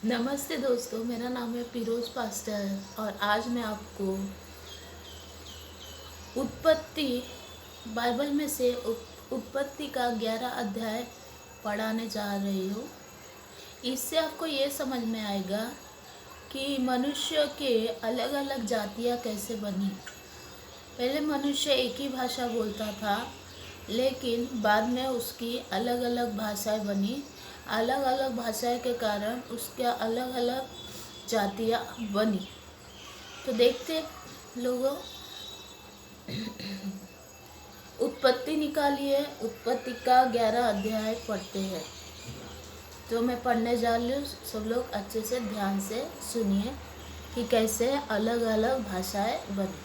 नमस्ते दोस्तों, मेरा नाम है फिरोज पास्टर और आज मैं आपको उत्पत्ति बाइबल में से उत्पत्ति का 11 अध्याय पढ़ाने जा रही हूँ। इससे आपको ये समझ में आएगा कि मनुष्य के अलग अलग जातियाँ कैसे बनी। पहले मनुष्य एक ही भाषा बोलता था, लेकिन बाद में उसकी अलग अलग भाषाएं बनी। अलग अलग भाषाएं के कारण उसके अलग अलग जातियाँ बनी। तो देखते लोगों, उत्पत्ति निकालिए। उत्पत्ति का 11 अध्याय पढ़ते हैं। तो मैं पढ़ने जा रही हूँ, सब लोग अच्छे से ध्यान से सुनिए कि कैसे अलग अलग भाषाएं बनी।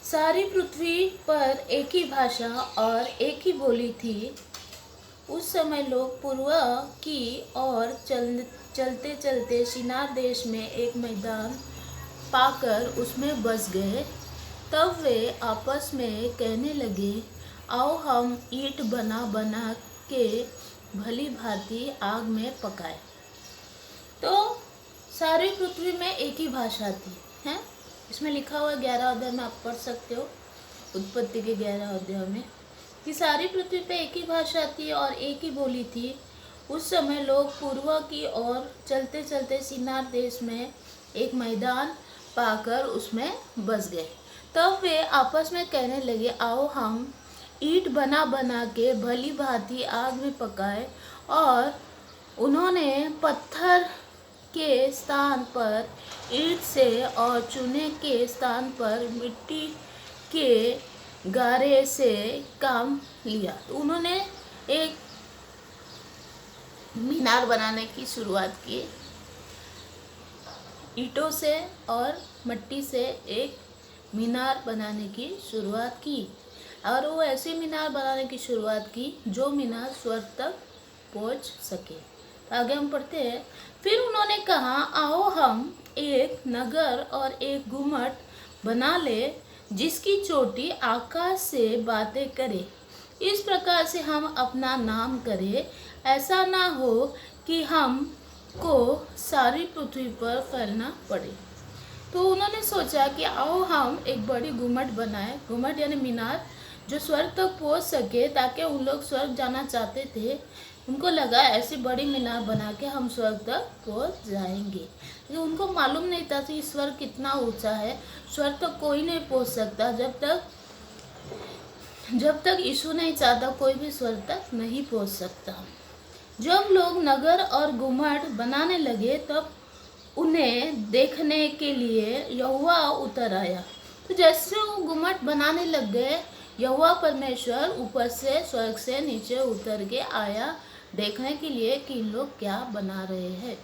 सारी पृथ्वी पर एक ही भाषा और एक ही बोली थी। उस समय लोग पूर्व की ओर चलते चलते शिनार देश में एक मैदान पाकर उसमें बस गए। तब वे आपस में कहने लगे, आओ हम ईंट बना बना के भली भांति आग में पकाए। तो सारी पृथ्वी में एक ही भाषा थी, है। इसमें लिखा हुआ 11 अध्याय में आप पढ़ सकते हो, उत्पत्ति के 11 अध्याय में, कि सारी पृथ्वी पे एक ही भाषा थी और एक ही बोली थी। उस समय लोग पूर्व की ओर चलते चलते शिनार देश में एक मैदान पाकर उसमें बस गए। तब वे आपस में कहने लगे, आओ हम ईंट बना बना के भली भांति आग में पकाए। और उन्होंने पत्थर के स्थान पर ईंट से और चूने के स्थान पर मिट्टी के गारे से काम लिया। तो उन्होंने एक मीनार बनाने की शुरुआत की, ईंटों से और मिट्टी से एक मीनार बनाने की शुरुआत की। और वो ऐसे मीनार बनाने की शुरुआत की जो मीनार स्वर्ग तक पहुंच सके। तो आगे हम पढ़ते हैं। फिर उन्होंने कहा, आओ हम एक नगर और एक गुम्मट बना ले जिसकी चोटी आकाश से बातें करे। इस प्रकार से हम अपना नाम करें, ऐसा ना हो कि हम को सारी पृथ्वी पर फैलना पड़े। तो उन्होंने सोचा कि आओ हम एक बड़ी गुम्मट बनाए। गुम्मट यानी मीनार, जो स्वर्ग तक पहुंच सके, ताकि उन लोग स्वर्ग जाना चाहते थे। उनको लगा ऐसी बड़ी मीनार बना के हम स्वर्ग तक पहुंच जाएंगे, लेकिन उनको मालूम नहीं था कि स्वर्ग कितना ऊंचा है। स्वर्ग तक कोई नहीं पहुंच सकता जब तक यीशु नहीं चाहता, कोई भी स्वर्ग तक नहीं पहुंच सकता। जब लोग नगर और गुम्मट बनाने लगे, तब उन्हें देखने के लिए यहोवा उतर आया। तो जैसे वो गुम्मट बनाने लग गए, यहोवा परमेश्वर ऊपर से स्वर्ग से नीचे उतर के आया देखने के लिए कि इन लोग क्या बना रहे हैं।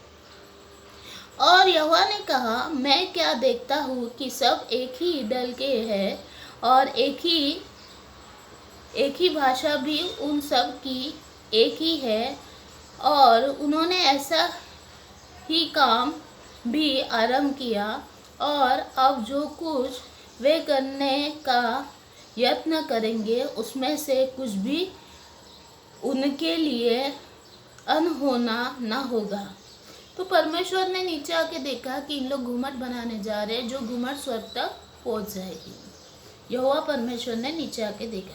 और यहोवा ने कहा, मैं क्या देखता हूँ कि सब एक ही दल के हैं और एक ही भाषा भी उन सब की एक ही है। और उन्होंने ऐसा ही काम भी आरंभ किया। और अब जो कुछ वे करने का यत्न करेंगे, उसमें से कुछ भी उनके लिए अनहोना ना होगा। तो परमेश्वर ने नीचे आके देखा कि इन लोग गुम्मट बनाने जा रहे हैं, जो गुम्मट स्वर्ग तक पहुंच जाएगी। यहोवा परमेश्वर ने नीचे आके देखा,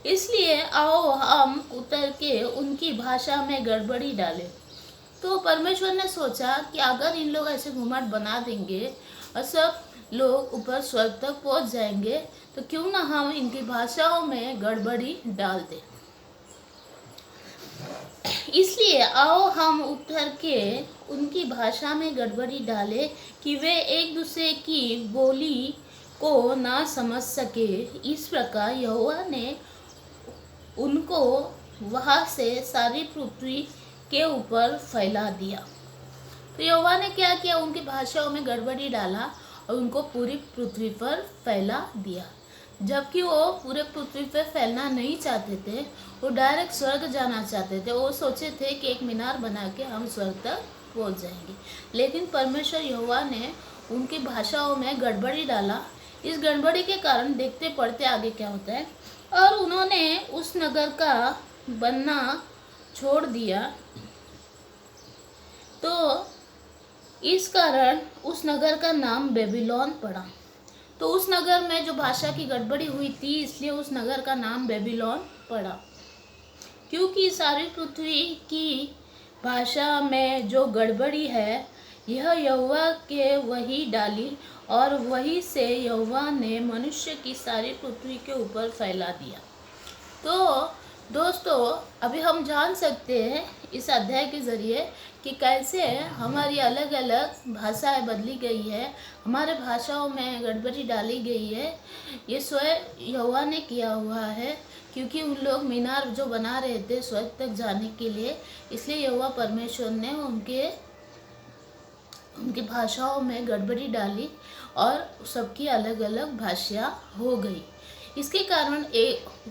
इसलिए आओ हम उतर के उनकी भाषा में गड़बड़ी डालें। तो परमेश्वर ने सोचा कि अगर इन लोग ऐसे गुम्मट बना देंगे और सब लोग ऊपर स्वर्ग तक पहुंच जाएंगे, तो क्यों ना हम इनकी भाषाओं में गड़बड़ी डाल दें। इसलिए आओ हम उतर के उनकी भाषा में गड़बड़ी डालें कि वे एक दूसरे की बोली को ना समझ सके। इस प्रकार यहोवा ने उनको वहाँ से सारी पृथ्वी के ऊपर फैला दिया। तो यहोवा ने क्या किया, उनकी भाषाओं में गड़बड़ी डाला और उनको पूरी पृथ्वी पर फैला दिया। जबकि वो पूरे पृथ्वी पर फैलना नहीं चाहते थे, वो डायरेक्ट स्वर्ग जाना चाहते थे। वो सोचे थे कि एक मीनार बना के हम स्वर्ग तक पहुंच जाएंगे, लेकिन परमेश्वर यहोवा ने उनकी भाषाओं में गड़बड़ी डाला। इस गड़बड़ी के कारण देखते पढ़ते आगे क्या होता है। और उन्होंने उस नगर का बनना छोड़ दिया, तो इस कारण उस नगर का नाम बेबीलोन पड़ा। तो उस नगर में जो भाषा की गड़बड़ी हुई थी, इसलिए उस नगर का नाम बेबीलोन पड़ा। क्योंकि सारी पृथ्वी की भाषा में जो गड़बड़ी है, यह यहोवा के वही डाली और वही से यहोवा ने मनुष्य की सारी पृथ्वी के ऊपर फैला दिया। तो दोस्तों, अभी हम जान सकते हैं इस अध्याय के ज़रिए कि कैसे हमारी अलग अलग भाषाएं बदली गई है, हमारे भाषाओं में गड़बड़ी डाली गई है। ये स्वयं यहोवा ने किया हुआ है, क्योंकि उन लोग मीनार जो बना रहे थे स्वर्ग तक जाने के लिए, इसलिए यहोवा परमेश्वर ने उनकी भाषाओं में गड़बड़ी डाली और सबकी अलग अलग भाषा हो गई। इसके कारण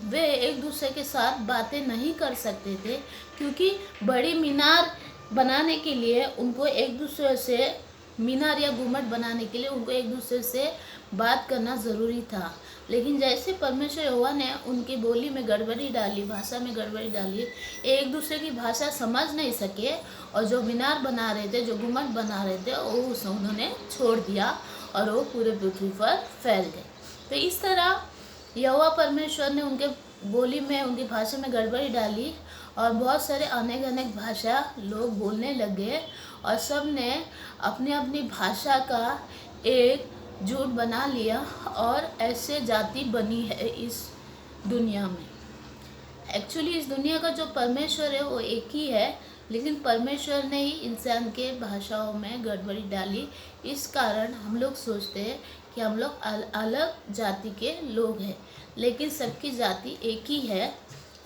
वे एक दूसरे के साथ बातें नहीं कर सकते थे, क्योंकि बड़ी मीनार बनाने के लिए उनको एक दूसरे से, मीनार या गुम्बद बनाने के लिए उनको एक दूसरे से बात करना ज़रूरी था। लेकिन जैसे परमेश्वर यहोवा ने उनकी बोली में गड़बड़ी डाली, भाषा में गड़बड़ी डाली, एक दूसरे की भाषा समझ नहीं सके और जो मीनार बना रहे थे, जो गुम्बद बना रहे थे, वो उन्होंने छोड़ दिया और वो पूरे पृथ्वी पर फैल गए। तो इस तरह यहोवा परमेश्वर ने उनके बोली में, उनकी भाषा में गड़बड़ी डाली और बहुत सारे अनेक अनेक भाषा लोग बोलने लगे और सब ने अपनी अपनी भाषा का एक झूठ बना लिया और ऐसे जाति बनी है इस दुनिया में। एक्चुअली इस दुनिया का जो परमेश्वर है वो एक ही है, लेकिन परमेश्वर ने ही इंसान के भाषाओं में गड़बड़ी डाली। इस कारण हम लोग सोचते हैं कि हम लोग अलग जाति के लोग हैं, लेकिन सबकी जाति एक ही है,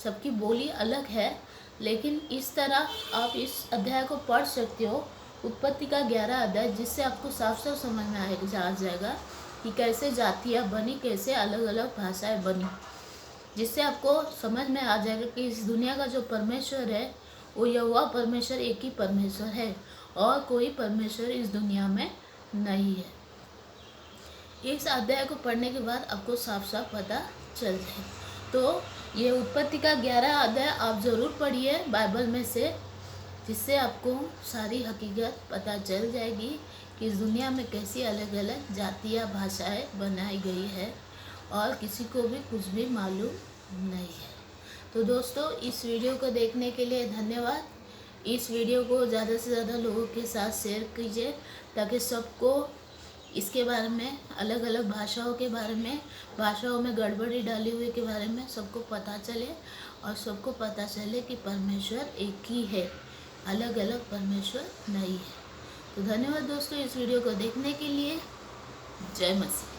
सबकी बोली अलग है। लेकिन इस तरह आप इस अध्याय को पढ़ सकते हो, उत्पत्ति का 11 अध्याय, जिससे आपको साफ साफ समझ में आ जाएगा कि कैसे जातियाँ बनी, कैसे अलग अलग भाषाएं बनी, जिससे आपको समझ में आ जाएगा कि इस दुनिया का जो परमेश्वर है वो यहोवा परमेश्वर एक ही परमेश्वर है और कोई परमेश्वर इस दुनिया में नहीं है। इस अध्याय को पढ़ने के बाद आपको साफ साफ पता चल जाए। तो ये उत्पत्ति का 11 अध्याय आप ज़रूर पढ़िए बाइबल में से, जिससे आपको सारी हकीकत पता चल जाएगी कि इस दुनिया में कैसी अलग अलग जातियाँ, भाषाएं बनाई गई है और किसी को भी कुछ भी मालूम नहीं है। तो दोस्तों, इस वीडियो को देखने के लिए धन्यवाद। इस वीडियो को ज़्यादा से ज़्यादा लोगों के साथ शेयर कीजिए, ताकि सबको इसके बारे में, अलग अलग भाषाओं के बारे में, भाषाओं में गड़बड़ी डाली हुई के बारे में सबको पता चले और सबको पता चले कि परमेश्वर एक ही है, अलग अलग परमेश्वर नहीं है। तो धन्यवाद दोस्तों इस वीडियो को देखने के लिए। जय मसीह।